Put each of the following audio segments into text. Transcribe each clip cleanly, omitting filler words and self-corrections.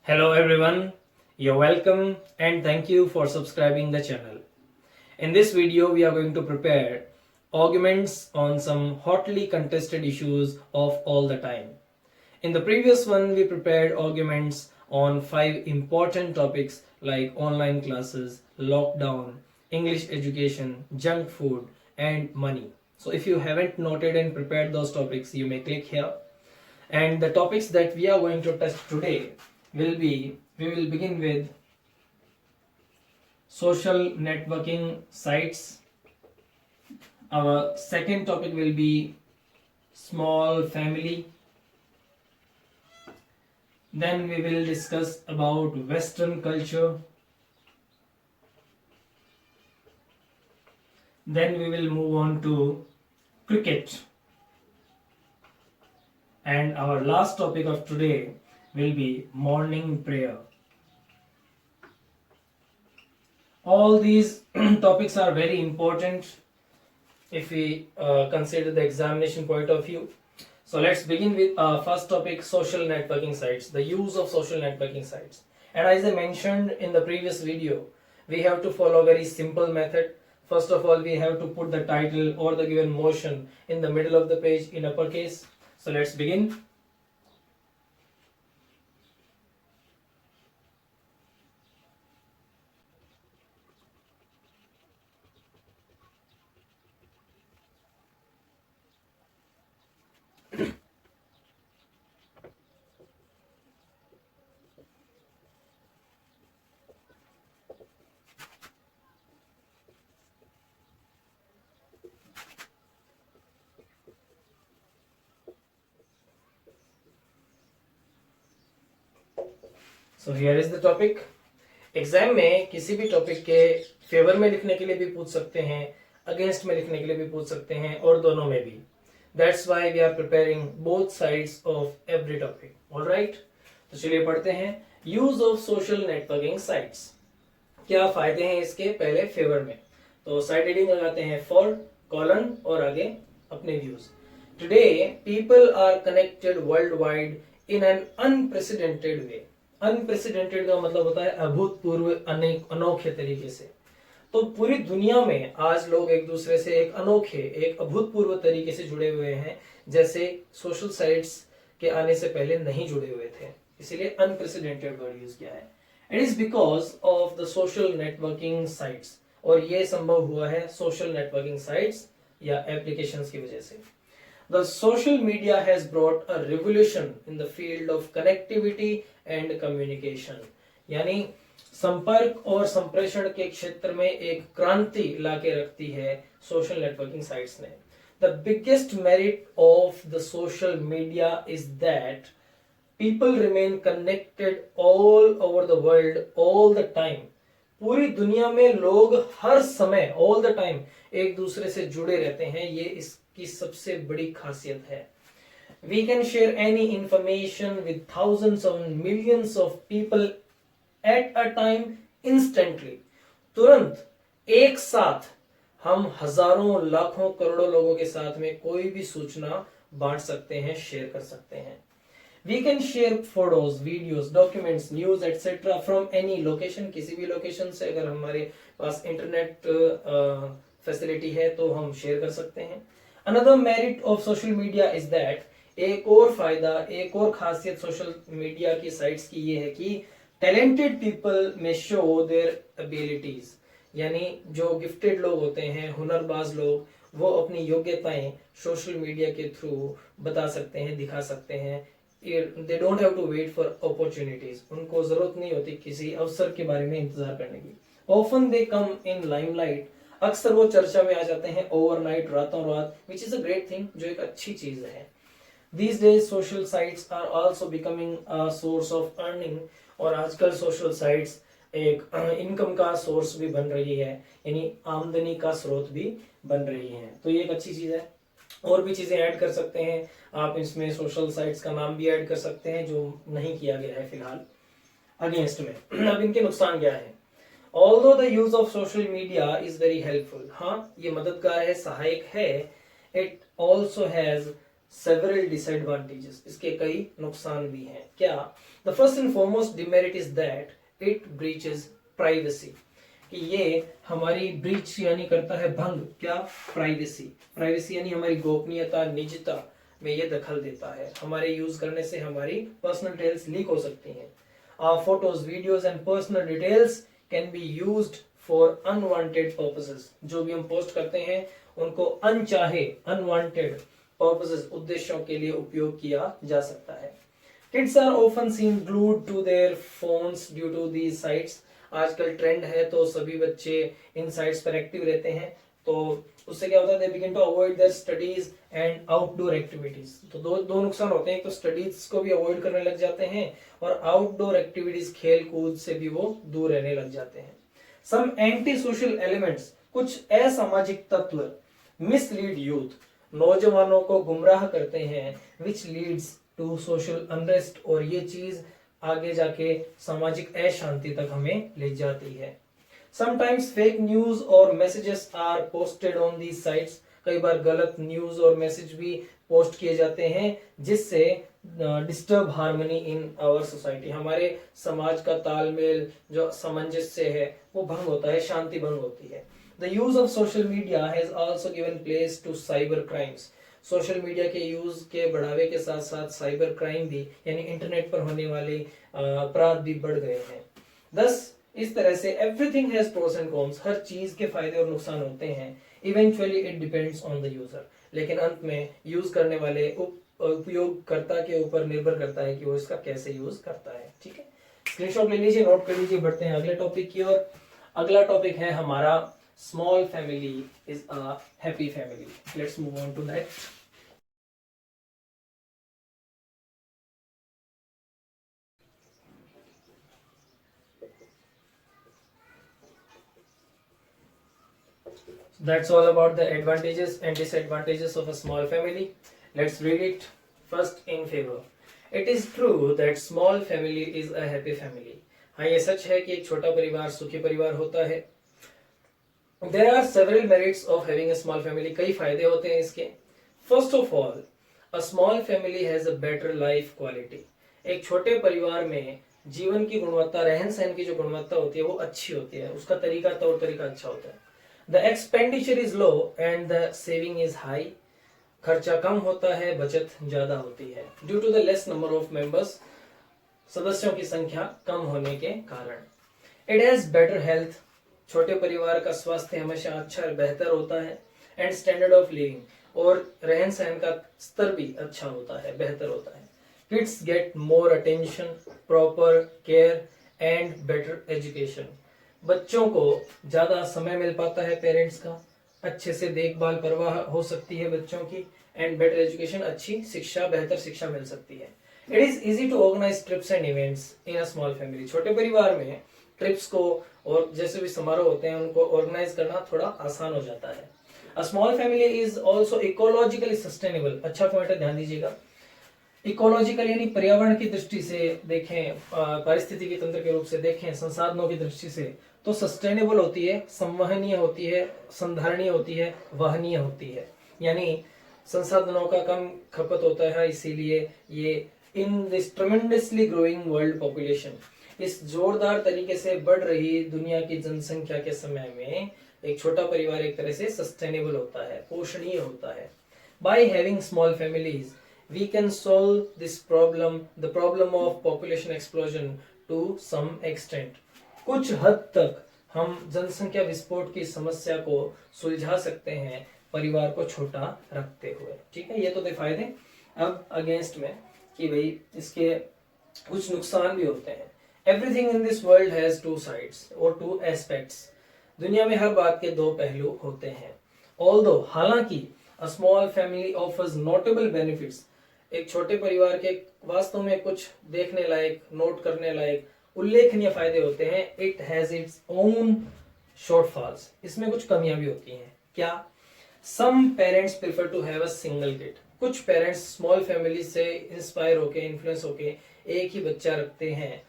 Hello everyone, you're welcome and thank you for subscribing the channel. In this video we are going to prepare arguments on some hotly contested issues of all the time. In the previous one we prepared arguments on 5 important topics like online classes, lockdown, English education, junk food and money. So if you haven't noted and prepared those topics you may click here. And the topics that we are going to touch today will be, we will begin with social networking sites. Our second topic will be small family. Then we will discuss about Western culture. Then we will move on to cricket. And our last topic of today will be morning prayer. All these topics are very important if we consider the examination point of view. So let's begin with first topic, social networking sites, the use of social networking sites. And as I mentioned in the previous video, we have to follow a very simple method. First of all, we have to put the title or the given motion in the middle of the page in uppercase. So let's begin. So here is the topic. Exam में किसी भी topic के favour में लिखने के लिए भी पूछ सकते हैं, अगेंस्ट में लिखने के लिए भी पूछ सकते हैं और दोनों में भी. That's why we are preparing both sides of every topic. Alright, तो चलिए पढ़ते हैं. Use of social networking sites. क्या फायदे हैं इसके, पहले फेवर में तो साइड हेडिंग लगाते हैं फॉर, कॉलन और आगे अपने views. Today people are connected worldwide in an unprecedented way. Unprecedented का मतलब होता है अभूतपूर्व, अनोखे तरीके से. तो पूरी दुनिया में आज लोग एक दूसरे से एक अनोखे, एक अभूतपूर्व तरीके से जुड़े हुए हैं, जैसे सोशल साइट्स के आने से पहले नहीं जुड़े हुए थे. इसीलिए अनप्रेसिडेंटेड वर्ड यूज किया है. It is because of the social networking sites. और ये संभव हुआ है सोशल नेटवर्किंग साइट्स या एप्लीकेशंस की वजह से. The social media has brought a revolution in the field of connectivity and communication. यानी संपर्क और संप्रेषण के क्षेत्र में एक क्रांति लाके रखती है सोशल नेटवर्किंग साइट्स ने. The biggest merit of the social media is that people remain connected all over the world all the time. पूरी दुनिया में लोग हर समय all the time एक दूसरे से जुड़े रहते हैं. ये इसकी सबसे बड़ी खासियत है. We can share any information with thousands of millions of people at a time instantly. तुरंत एक साथ हम हजारों, लाखों, करोड़ों लोगों के साथ में कोई भी सूचना बांट सकते हैं, शेयर कर सकते हैं. We can share photos, videos, documents, news, etc. from any location. किसी भी लोकेशन से अगर हमारे पास इंटरनेट फैसिलिटी है तो हम शेयर कर सकते हैं. Another merit of social media is that, एक और फायदा, एक और खासियत सोशल मीडिया की साइट्स की ये है कि talented people may show their abilities. यानी जो गिफ्टेड लोग होते हैं, हुनरबाज लोग, वो अपनी योग्यताएं सोशल मीडिया के थ्रू बता सकते हैं, दिखा सकते हैं. They don't have to wait for opportunities. उनको जरूरत नहीं होती किसी अवसर के बारे में इंतजार करने की. Often they come in limelight. अक्सर वो चर्चा में आ जाते हैं overnight, रातों रात, which is a great thing, जो एक अच्छी चीज है. These days social sites are also becoming a source of earning. और आजकल सोशल साइट्स एक इनकम का सोर्स भी बन रही है, यानी आमदनी का स्रोत भी बन रही है. तो ये एक अच्छी चीज है. और भी चीजें ऐड कर सकते हैं आप इसमें. सोशल साइट्स का नाम भी ऐड कर सकते हैं जो नहीं किया गया है फिलहाल अगेंस्ट में. अब इनके नुकसान क्या है. Although the use of social media is very helpful, हाँ ये मददगार है, सहायक है. It also has several disadvantages, इसके कई नुकसान भी हैं। क्या? The first and foremost demerit is that it breaches privacy, कि ये हमारी ब्रीच यानी करता है भंग, क्या? प्राइवेसी। प्राइवेसी यानी हमारी गोपनीयता, निजता में ये दखल देता है। हमारे यूज करने से हमारी पर्सनल डिटेल्स लीक हो सकती हैं। Photos, videos and personal details can be used for unwanted purposes, जो भी हम पोस्ट करते हैं उनको अनचाहे, अनवांटेड पर्पसेस, उद्देश्यों के लिए उपयोग किया जा सकता है। Kids are often seen glued to their phones due to these sites, आजकल ट्रेंड है तो सभी बच्चे इन साइट्स पर एक्टिव रहते हैं, तो उससे क्या होता है, they begin to avoid their studies and outdoor activities. तो दो नुकसान होते हैं, एक तो स्टडीज को भी अवॉइड करने लग जाते हैं और आउटडोर एक्टिविटीज, खेल कूद से भी वो दूर रहने लग जाते हैं। सम एंटी सोशल एलिमेंट्स, कुछ असामाजिक तत्व, मिसलीड यूथ, नौजवानों को गुमराह करते हैं, which leads to social unrest, और ये चीज आगे जाके सामाजिक अशांति तक हमें ले जाती है। समटाइम्स फेक न्यूज और messages are posted on these sites, कई बार गलत न्यूज और मैसेज भी पोस्ट किए जाते हैं जिससे disturb harmony in our society, हमारे समाज का तालमेल, जो सामंजस्य है वो भंग होता है, शांति भंग होती है। The use of social media has also given place to cyber crimes, social media के यूज के बढ़ावे के साथ साथ साइबर क्राइम भी, यानी इंटरनेट पर होने वाले अपराध भी बढ़ गए हैं। दस इस तरह से everything has pros and cons, हर चीज के फायदे और नुकसान होते हैं। Eventually it depends on the user, लेकिन अंत में यूज करने वाले उपयोगकर्ता के ऊपर निर्भर करता है कि वो इसका कैसे यूज करता है। ठीक है, स्क्रीनशॉट ले लीजिए, नोट कर लीजिए, बढ़ते हैं अगले टॉपिक की ओर। अगला टॉपिक है हमारा small family is a happy family. Let's move on to that. That's all about the advantages and disadvantages of a small family. Let's read it. First, in favor. It is true that small family is a happy family. हाँ, ये सच है कि एक छोटा परिवार सुखी परिवार होता है। There are several merits of having a small family. कई फायदे होते हैं इसके। First of all, a small family has a better life quality. एक छोटे परिवार में जीवन की गुणवत्ता, रहन सहन की जो गुणवत्ता होती है वो अच्छी होती है, उसका तरीका, तौर तरीका अच्छा होता है। The expenditure is low and the saving is high. खर्चा कम होता है, बचत ज्यादा होती है। Due to the less number of members, सदस्यों की संख्या कम होने के कारण। It has better health. छोटे परिवार का स्वास्थ्य हमेशा अच्छा और बेहतर होता है। And standard of living, और रहन सहन का स्तर भी अच्छा होता है, बेहतर होता है। Kids get more attention, proper care and better education. बच्चों को ज्यादा समय मिल पाता है पेरेंट्स का, अच्छे से देखभाल परवाह हो सकती है बच्चों की, एंड बेटर एजुकेशन, अच्छी शिक्षा, बेहतर शिक्षा मिल सकती है। It is easy to organise trips and events in a small family. छोटे परिवार में ट्रिप्स को और जैसे भी समारोह होते हैं उनको ऑर्गेनाइज करना थोड़ा आसान हो जाता है। अ small family is also ecologically sustainable. अच्छा पॉइंट है, ध्यान दीजिएगा। इकोलॉजिकल यानी पर्यावरण की दृष्टि से देखें, पारिस्थितिकी तंत्र के रूप से देखें, संसाधनों की दृष्टि से, तो सस्टेनेबल होती है, संवहनीय होती है, संधारणीय होती है, वहनीय होती है, यानी संसाधनों का कम खपत होता है। इसीलिए ये in this tremendously growing world population, इस जोरदार तरीके से बढ़ रही दुनिया की जनसंख्या के समय में एक छोटा परिवार एक तरह से सस्टेनेबल होता है, पोषणीय होता है। By having small families we can solve this problem, the problem of population explosion to some extent. कुछ हद तक हम जनसंख्या विस्फोट की समस्या को सुलझा सकते हैं परिवार को छोटा रखते हुए। ठीक है, ये तो थे फायदे। अब अगेंस्ट में कि भाई इसके कुछ नुकसान भी होते हैं। Everything in this world has two sides और टू एस्पेक्ट्स। दुनिया में हर बात के दो पहलू होते हैं। ऑल्दो, हालांकि, अ small family offers notable benefits, एक छोटे परिवार के वास्तव में कुछ देखने लायक, नोट करने लायक, उल्लेखनीय फायदे होते हैं। It has its own shortfalls, इसमें कुछ कमियां भी होती हैं। क्या? Some parents prefer to have a single kid. कुछ पेरेंट्स स्मॉल फैमिली से इंस्पायर होके, इन्फ्लुएंस होके एक ही बच्चा रखते हैं,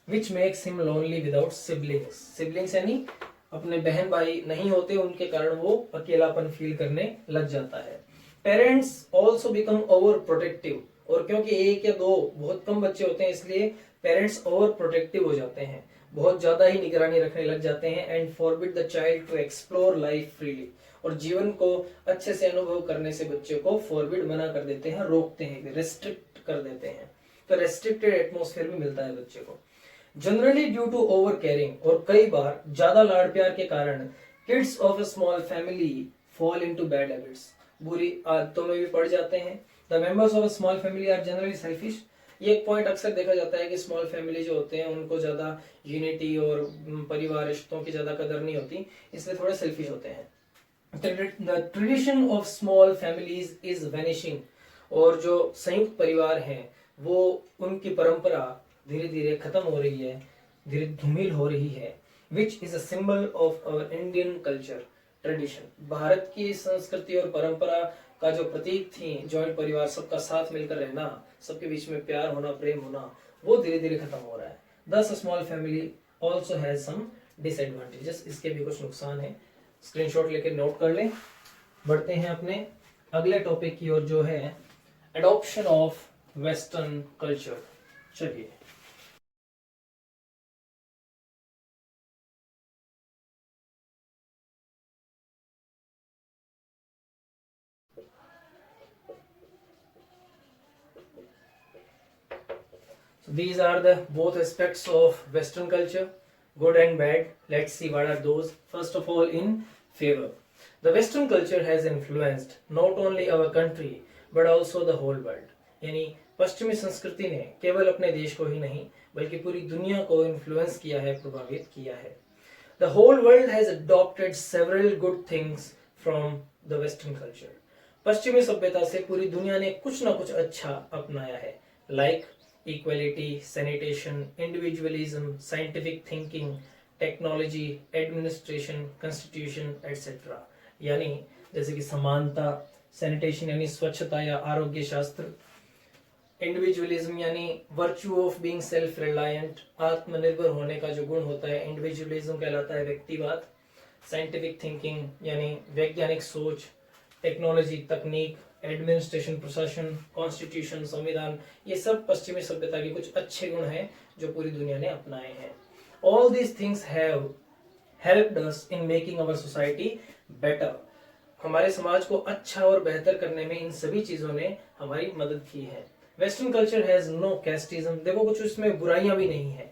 which makes him lonely without siblings. Siblings यानी अपने बहन भाई नहीं होते, उनके कारण वो अकेलापन फील करने लग जाता है। Parents also become over protective, और क्योंकि एक या दो बहुत कम बच्चे होते हैं इसलिए पेरेंट्स ओवर प्रोटेक्टिव हो जाते हैं, बहुत ज्यादा ही निगरानी रखने लग जाते हैं। And forbid the child to explore life freely, और जीवन को अच्छे से अनुभव करने से बच्चे को फॉरबिड मना कर देते हैं, रोकते हैं, रेस्ट्रिक्ट कर देते हैं। तो रेस्ट्रिक्टेड एटमोस्फेयर भी मिलता है बच्चे को। Generally due to over caring, और कई बार ज्यादा लाड़ प्यार के कारण kids of a small family fall into bad habits, बुरी आदतों में भी पड़ जाते हैं। The members of a small family are generally selfish, ये एक पॉइंट अक्सर देखा जाता है कि स्मॉल फैमिली जो होते हैं उनको ज्यादा यूनिटी और परिवार रिश्तों की ज्यादा कदर नहीं होती, इसलिए थोड़े सेल्फिश होते हैं। The tradition of small families is vanishing, और जो संयुक्त परिवार हैं वो उनकी परंपरा धीरे धीरे खत्म हो रही है, धीरे धूमिल हो रही है। Which is a symbol of our Indian culture tradition, Bharat की संस्कृति और परंपरा का जो प्रतीक थी जॉइंट परिवार, सबका साथ मिलकर रहना, सबके बीच में प्यार होना, प्रेम होना, वो धीरे धीरे खत्म हो रहा है। Thus small family also has some disadvantages, इसके भी कुछ नुकसान है, स्क्रीनशॉट लेके नोट कर लें। बढ़ते हैं अपने अगले टॉपिक की ओर जो है एडॉप्शन ऑफ वेस्टर्न कल्चर। चलिए, so these are the both aspects of Western culture, good and bad. Let's see what are those. First of all, in favor. The Western culture has influenced not only our country but also the whole world. यानी पश्चिमी संस्कृति ने केवल अपने देश को ही नहीं बल्कि पूरी दुनिया को इन्फ्लुएंस किया है, प्रभावित किया है। The whole world has adopted several good things from the Western culture. पश्चिमी सभ्यता से पूरी दुनिया ने कुछ ना कुछ अच्छा अपनाया है, like equality, sanitation, individualism, scientific thinking, technology, administration, constitution, etc. यानी जैसे कि समानता, सैनिटेशन यानी स्वच्छता या आरोग्य शास्त्र, इंडिविजुअलिज्म यानी virtue of being self reliant, आत्मनिर्भर होने का जो गुण होता है इंडिविजुअलिज्म कहलाता है, व्यक्तिवाद, साइंटिफिक थिंकिंग यानी वैज्ञानिक सोच, टेक्नोलॉजी तकनीक, एडमिनिस्ट्रेशन प्रशासन, कॉन्स्टिट्यूशन संविधान, ये सब पश्चिमी सभ्यता के कुछ अच्छे गुण हैं जो पूरी दुनिया ने अपनाए हैं। All these things have helped us in making our society better, हमारे समाज को अच्छा और बेहतर करने में इन सभी चीजों ने हमारी मदद की है। वेस्टर्न कल्चर हैज नो कैस्टिज्म, देखो कुछ इसमें बुराइयां भी नहीं है,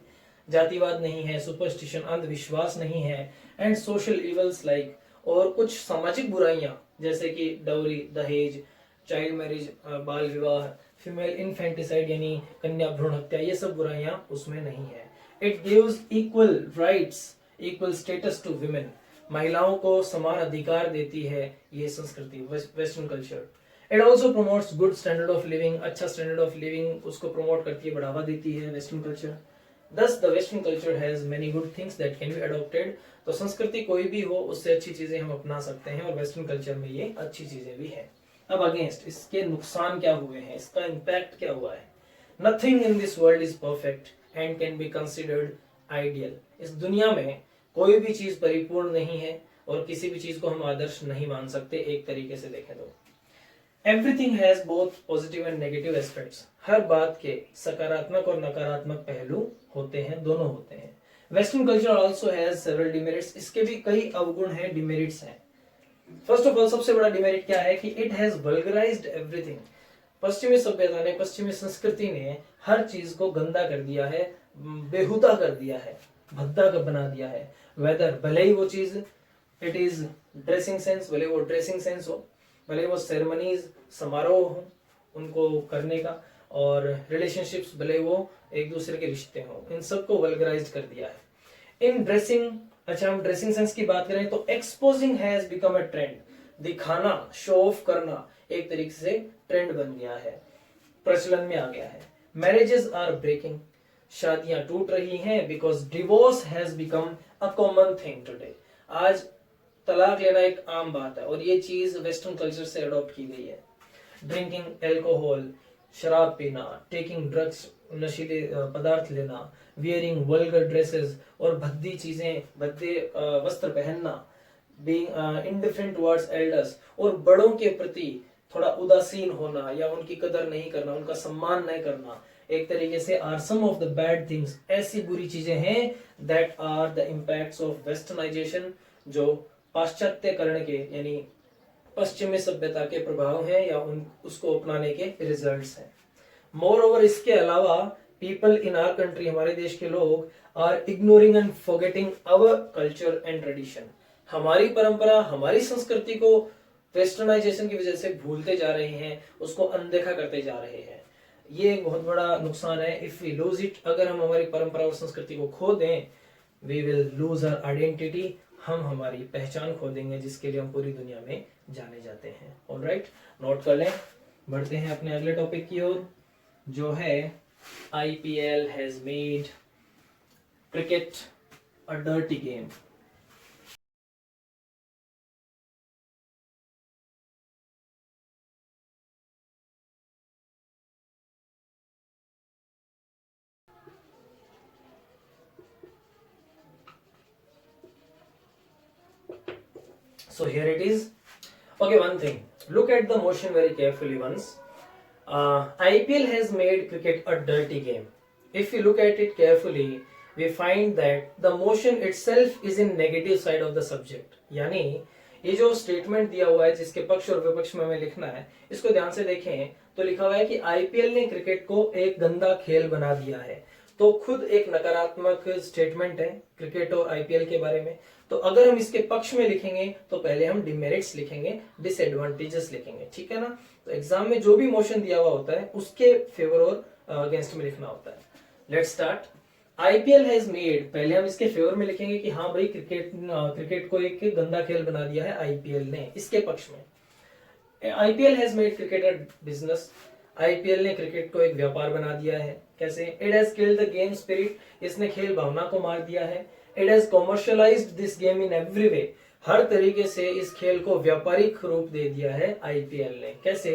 जातिवाद नहीं है, सुपरस्टिशन अंधविश्वास नहीं है, एंड सोशल इवल्स लाइक, और कुछ सामाजिक बुराइयां जैसे कि डाउरी, दहेज, चाइल्ड मैरिज, बाल विवाह, फीमेल इन्फेंटिसाइड यानी कन्या भ्रूण हत्या, ये सब बुराइयां उसमें नहीं है। It gives equal rights, equal status to women, महिलाओं को समान अधिकार देती है ये संस्कृति western culture. It also promotes good standard of living, अच्छा स्टैंडर्ड ऑफ लिविंग उसको प्रमोट करती है, बढ़ावा देती है western culture. Thus the western culture has many good things that can be adopted, तो संस्कृति कोई भी हो उससे अच्छी चीजें हम अपना सकते हैं और वेस्टर्न कल्चर में ये अच्छी चीजें भी हैं। अब अगेंस्ट इसके नुकसान क्या हुए हैं, इसका इम्पैक्ट क्या हुआ है। Nothing in this world is perfect and can be considered ideal, इस दुनिया में कोई भी चीज परिपूर्ण नहीं है और किसी भी चीज को हम आदर्श नहीं मान सकते, एक तरीके से देखें तो। Everything has both positive and negative aspects, हर बात के सकारात्मक और नकारात्मक पहलू होते हैं, दोनों होते हैं। Western culture also has several demerits, इसके भी कई अवगुण हैं, डिमेरिट्स हैं। फर्स्ट ऑफ ऑल सबसे बड़ा डिमेरिट क्या है कि इट हैज वल्गराइज्ड एवरीथिंग, पश्चिमी सभ्यता ने, पश्चिमी संस्कृति ने हर चीज को गंदा कर दिया है, बेहुदा कर दिया है, भद्दा कर बना दिया है। वेदर, भले ही वो चीज इट इज ड्रेसिंग सेंस, भले वो ड्रेसिंग सेंस हो, भले वो सेरेमनीज समारोह हो उनको करने का, और रिलेशनशिप्स भले वो एक दूसरे के रिश्ते हो, इन सबको वल्गराइज कर दिया है। इन ड्रेसिंग, अच्छा हम ड्रेसिंग सेंस की बात करें तो exposing has become a trend, दिखाना, शो ऑफ करना एक तरीके से ट्रेंड बन गया है, प्रचलन में आ गया है। मैरिजेस आर ब्रेकिंग, शादियां टूट रही हैं because divorce has become a common thing today, आज तलाक लेना एक आम बात है और ये चीज वेस्टर्न कल्चर से अडॉप्ट की गई है। ड्रिंकिंग एल्कोहल, शराब पीना, टेकिंग ड्रग्स, नशीले पदार्थ लेना, वियरिंग वल्गर ड्रेसेस और भद्दी चीजें, भद्दे वस्त्र पहनना, बीइंग इंडिफरेंट टुवर्ड्स एल्डर्स, और बड़ों के प्रति थोड़ा उदासीन होना या उनकी कदर नहीं करना, उनका सम्मान नहीं करना, एक तरीके से are some of the bad things, ऐसी बुरी चीजें हैं that are the impacts of westernisation, जो पाश्चात्यकरण के यानी पश्चिमी सभ्यता के प्रभाव हैं या उसको अपनाने के रिजल्ट्स हैं। मोर ओवर इसके अलावा पीपल इन आवर कंट्री, हमारे देश के लोग, are ignoring and forgetting our culture and tradition, हमारी परंपरा, हमारी संस्कृति को वेस्टर्नाइजेशन की वजह से भूलते जा रहे हैं, उसको अनदेखा करते जा रहे हैं। ये एक बहुत बड़ा नुकसान है। इफ वी लूज इट, अगर हम हमारी परंपरा और संस्कृति को खो दें, we will lose our identity, हम हमारी पहचान खो देंगे जिसके लिए हम पूरी दुनिया में जाने जाते हैं। ऑलराइट, नोट कर लें। बढ़ते हैं अपने अगले टॉपिक की ओर, जो है IPL has made cricket a dirty game. So here it is. Okay, one thing. Look at the motion very carefully once. IPL has made cricket a dirty game. If we look at it carefully, we find that the motion itself is in negative side of the subject. यानी ये जो statement दिया हुआ है जिसके पक्ष और विपक्ष में हमें लिखना है, इसको ध्यान से देखें तो लिखा हुआ है कि IPL ने क्रिकेट को एक गंदा खेल बना दिया है। तो खुद एक नकारात्मक स्टेटमेंट है क्रिकेट और IPL के बारे में। तो अगर हम इसके पक्ष में लिखेंगे तो पहले हम डिमेरिट्स लिखेंगे, डिसएडवांटेजेस लिखेंगे, ठीक है ना। तो एग्जाम में जो भी मोशन दिया हुआ होता है उसके फेवर और अगेंस्ट में लिखना होता है। Let's start. IPL has made, पहले हम इसके फेवर में लिखेंगे कि हाँ भाई क्रिकेट को एक गंदा खेल बना दिया है IPL ने। इसके पक्ष में IPL has made cricket a business, IPL ने क्रिकेट को एक व्यापार बना दिया है। कैसे? It has killed the game spirit, इसने खेल भावना को मार दिया है। It has commercialised this game in every way, हर तरीके से इस खेल को व्यापारिक रूप दे दिया है IPL ने। कैसे?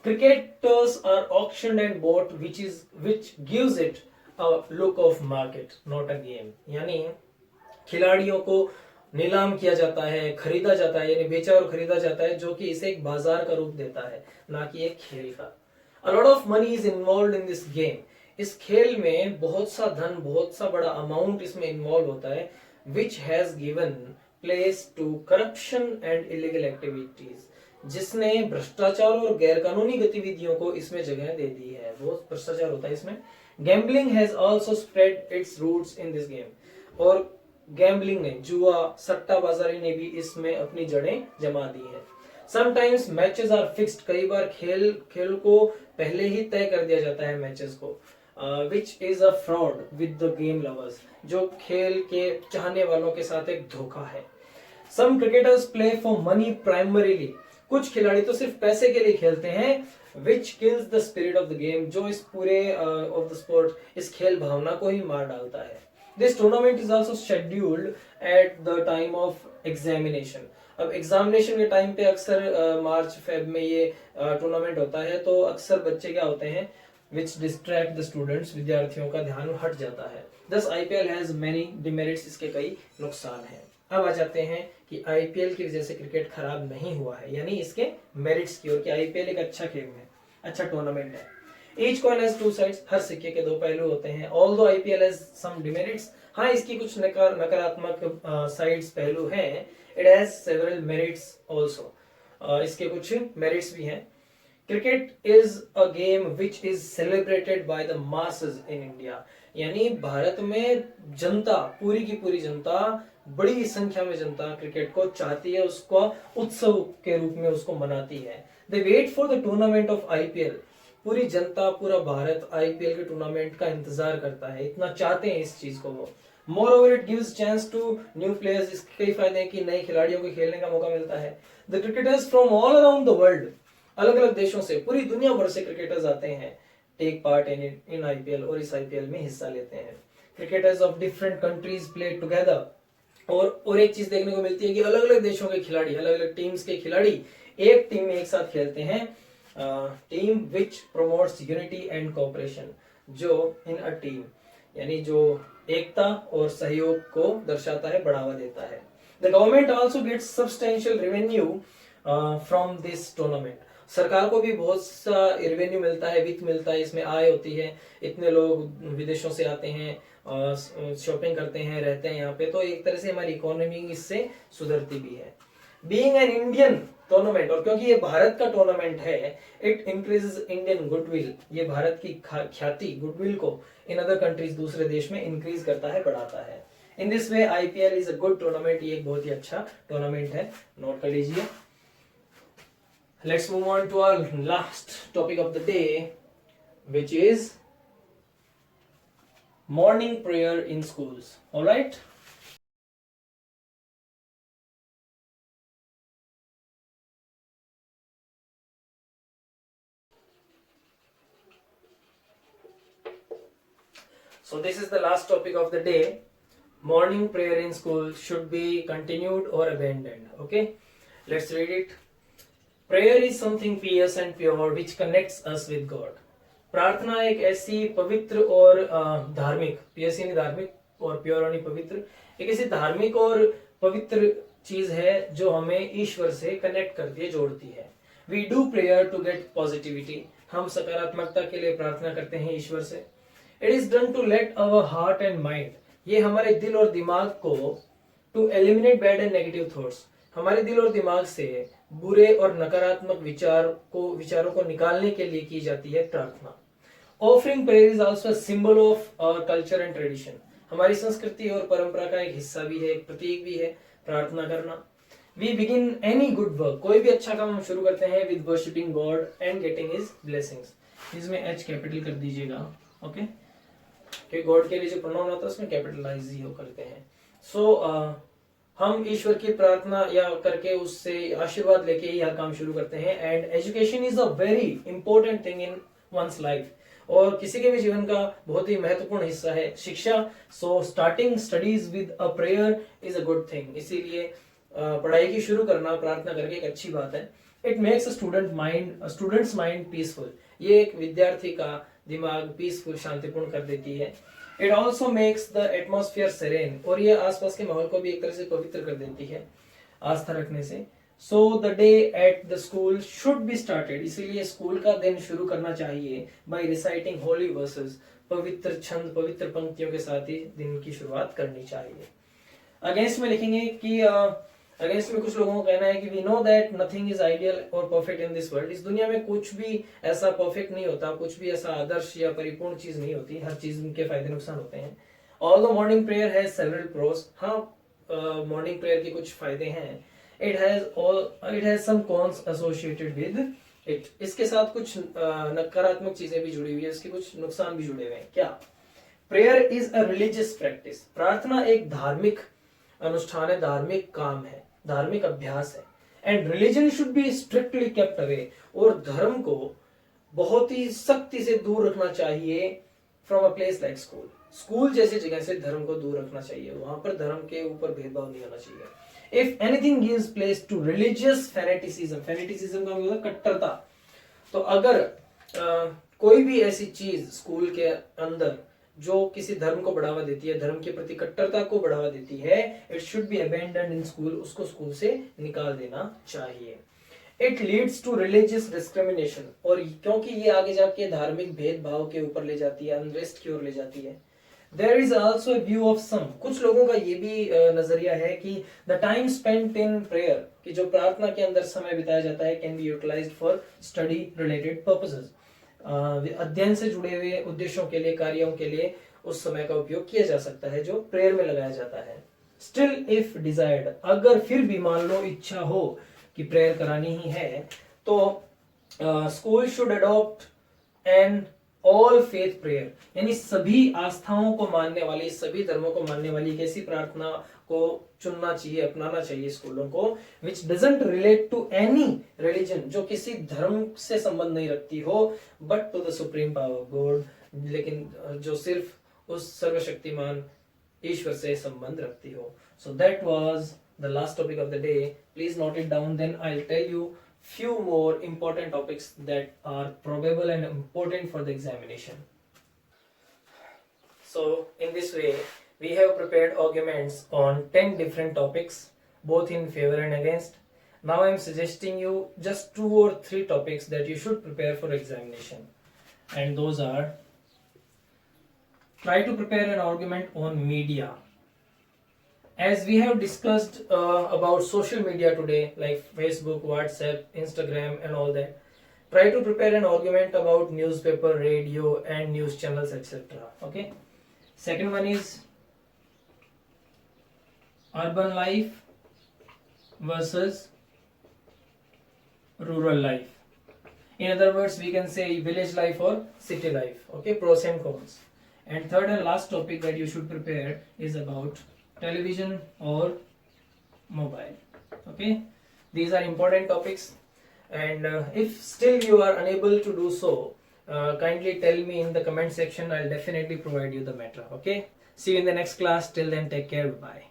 Cricketers are auctioned and bought which gives it a look of market, not a game। यानी खिलाड़ियों को नीलाम किया जाता है, खरीदा जाता है, यानी बेचा और खरीदा जाता है, जो कि इसे एक बाजार का रूप देता है, ना कि एक खेल का। A lot of money is involved in this game। इस खेल में बहुत सा धन, बहुत सा बड़ा अमाउंट इसमें इन्वॉल्व होता है, which has given place to corruption and illegal activities, जिसने भ्रष्टाचार और गैरकानूनी गतिविधियों को इसमें जगह दे दी है। बहुत भ्रष्टाचार होता है इसमें। Gambling has also spread its roots in this game, और गैम्बलिंग ने, जुआ, सट्टाबाजारी ने भी इसमें अपनी जड़ें जमा दी है। समटाइम्स मैचेस आर फिक्स्ड, कई बार खेल को पहले ही तय कर दिया जाता है मैचेस को, which is a fraud with the game lovers, जो खेल के चाहने वालों के साथ एक धोखा है। Some cricketers play for money primarily, कुछ खिलाड़ी तो सिर्फ पैसे के लिए खेलते हैं, which kills the spirit of the game, जो इस पूरे ऑफ द स्पोर्ट, इस खेल भावना को ही मार डालता है। This tournament is also scheduled at the time of examination. अब एग्जामिनेशन के टाइम पे अक्सर मार्च फेब में ये टूर्नामेंट होता है, तो अक्सर बच्चे क्या होते हैं, विच डिस्ट्रैक्ट द स्टूडेंट्स, विद्यार्थियों का ध्यान हट जाता है। दस IPL हैज मेनी डिमेरिट्स, इसके कई नुकसान हैं। अब आ जाते हैं कि IPL की वजह से क्रिकेट खराब नहीं हुआ है, यानी इसके मेरिट्स की ओर, कि IPL एक अच्छा खेल है, अच्छा टूर्नामेंट है। Each coin has two sides, हर सिक्के के दो पहलू होते हैं। Although IPL has some demerits, हाँ इसकी कुछ नकारात्मक साइड्स पहलू हैं। It has several merits also, इसके कुछ मेरिट्स भी हैं। Cricket is a game which is celebrated by the masses in India, यानी भारत में जनता, पूरी की पूरी जनता, बड़ी संख्या में जनता क्रिकेट को चाहती है, उसको उत्सव के रूप में उसको मनाती है। They wait for the tournament of IPL, पूरी जनता, पूरा भारत IPL के टूर्नामेंट का इंतजार करता है, इतना चाहते हैं इस चीज को वो। Moreover it gives chance to new players, इसके कई फायदे हैं कि नए खिलाड़ियों को खेलने का मौका मिलता है। The cricketers from all around the world, अलग अलग देशों से, पूरी दुनिया भर से क्रिकेटर्स आते हैं, टेक पार्ट इन IPL, और इस IPL में हिस्सा लेते हैं। Cricketers of different countries play together, और एक चीज देखने को मिलती है कि अलग अलग देशों के खिलाड़ी, अलग अलग टीम्स के खिलाड़ी एक टीम में एक साथ खेलते हैं। Team which promotes unity and cooperation, जो इन अ टीम, यानी जो एकता और सहयोग को दर्शाता है, बढ़ावा देता है। The government also gets substantial revenue from this tournament, सरकार को भी बहुत सा रेवेन्यू मिलता है, वित्त मिलता है, इसमें आय होती है, इतने लोग विदेशों से आते हैं, शॉपिंग करते हैं, रहते हैं यहाँ पे, तो एक तरह से हमारी इकोनॉमी इससे सुधरती भी है। बीइंग एन इंडियन टूर्नामेंट, और क्योंकि ये भारत का टूर्नामेंट है, इट इंक्रीजेस इंडियन गुडविल, ये भारत की ख्याति, गुडविल को इन अदर कंट्रीज, दूसरे देश में इंक्रीज करता है, बढ़ाता है। In this way IPL is a good tournament, ये एक बहुत ही अच्छा टूर्नामेंट है, नोट कर लीजिए। Let's move on to our last topic of the day, which is morning prayer in schools. All right, so this is the last topic of the day. Morning prayer in school should be continued or abandoned. Okay, let's read it. Prayer is something pious and pure which connects us with God. प्रार्थना एक ऐसी पवित्र और धार्मिक, पियस यानी धार्मिक और pure यानी पवित्र, एक ऐसी धार्मिक और पवित्र चीज है जो हमें ईश्वर से कनेक्ट करती है, जोड़ती है। We do prayer to get positivity, हम सकारात्मकता के लिए प्रार्थना करते हैं ईश्वर से। It is done to let our heart and mind, ये हमारे दिल और दिमाग को, to eliminate bad and negative thoughts, हमारे दिल और दिमाग से बुरे और नकारात्मक विचारों को निकालने के लिए की जाती है प्रार्थना। Offering prayer is also a symbol of our culture and tradition, हमारी संस्कृति और परंपरा का एक हिस्सा भी है, एक प्रतीक भी है प्रार्थना करना। We begin any good work, कोई भी अच्छा काम हम शुरू करते हैं with worshipping God and getting his blessings, इसमें एच कैपिटल कर दीजिएगा, ओके, क्योंकि गॉड के लिए जो प्रोनाउन होता है उसमें कैपिटलाइज ही हो करते हैं। सो हम ईश्वर की प्रार्थना या करके उससे आशीर्वाद लेके ही हर काम शुरू करते हैं। And education is a very important thing in one's life, और किसी के भी जीवन का बहुत ही महत्वपूर्ण हिस्सा है शिक्षा। So starting studies with a prayer is a good thing, इसीलिए पढ़ाई की शुरू करना प्रार्थना करके एक अच्छी बात है। It makes students mind peaceful, ये एक विद्यार्थी का दिमाग पीसफुल, शांतिपूर्ण कर देती है। It also makes the atmosphere serene, और ये आसपास के माहौल को भी एक तरह से पवित्र कर देती है आस्था रखने से। So the day at the school should be started, इसीलिए स्कूल का दिन शुरू करना चाहिए बाय रिसाइटिंग होली वर्सेस, पवित्र छंद, पवित्र पंक्तियों के साथ ही दिन की शुरुआत करनी चाहिए। अगेंस्ट में लिखेंगे कि अगेंस्ट में कुछ लोगों का कहना है कि we know that nothing is ideal और परफेक्ट इन दिस वर्ल्ड, इस दुनिया में कुछ भी ऐसा परफेक्ट नहीं होता, कुछ भी ऐसा आदर्श या परिपूर्ण चीज नहीं होती, हर चीज के फायदे नुकसान होते हैं। All the morning prayer has several pros, हाँ मॉर्निंग प्रेयर के कुछ फायदे हैं। It has some cons associated with it, इसके साथ कुछ नकारात्मक चीजें भी जुड़ी हुई है, इसके कुछ नुकसान भी जुड़े हुए हैं। क्या? Prayer is a religious practice, प्रार्थना एक धार्मिक अनुष्ठान है, धार्मिक काम है, धार्मिक अभ्यास है। And religion should be strictly kept away, और धर्म को बहुत ही सख्ती से दूर रखना चाहिए from a place like school, school जैसी जगह से धर्म को दूर रखना चाहिए, वहां पर धर्म के ऊपर भेदभाव नहीं होना चाहिए। If anything gives place to religious fanaticism, fanaticism का मतलब कट्टरता, तो अगर कोई भी ऐसी चीज स्कूल के अंदर जो किसी धर्म को बढ़ावा देती है, धर्म के प्रति कट्टरता को बढ़ावा देती है, it should be abandoned in school, उसको स्कूल से निकाल देना चाहिए। It leads to religious discrimination, और क्योंकि ये आगे जाके धार्मिक भेदभाव के ऊपर ले जाती है, अनरेस्ट की ओर ले जाती है। There is also a view of some, कुछ लोगों का ये भी नजरिया है कि the time spent in prayer, कि जो प्रार्थना के अंदर समय बिताया जाता है, can be utilised for study related purposes, अध्ययन से जुड़े हुए उद्देश्यों के लिए, कार्यों के लिए उस समय का उपयोग किया जा सकता है जो प्रेयर में लगाया जाता है। स्टिल इफ डिजायर्ड, अगर फिर भी मान लो इच्छा हो कि प्रेयर करानी ही है, तो school should adopt an all faith prayer, यानी सभी आस्थाओं को मानने वाली, सभी धर्मों को मानने वाली एक ऐसी प्रार्थना को चुनना चाहिए, अपनाना चाहिए स्कूलों को, which doesn't relate to any religion, जो किसी धर्म से संबंध नहीं रखती हो, but to the supreme power God, लेकिन जो सिर्फ उस सर्वशक्तिमान ईश्वर से संबंध रखती हो। So that was the last topic of the day. Please note it down, then I will tell you few more important topics that are probable and important for the examination. So in this way we have prepared arguments on 10 different topics, both in favor and against. Now I am suggesting you just 2 or 3 topics that you should prepare for examination, and those are: try to prepare an argument on media. As we have discussed about social media today, like Facebook, WhatsApp, Instagram, and all that, try to prepare an argument about newspaper, radio, and news channels, etc. Okay. Second one is urban life versus rural life. In other words, we can say village life or city life. Okay, pros and cons. And third and last topic that you should prepare is about television or mobile. Okay, these are important topics, and if still you are unable to do so, kindly tell me in the comment section. I'll definitely provide you the matter. Okay, see you in the next class. Till then, take care. Bye.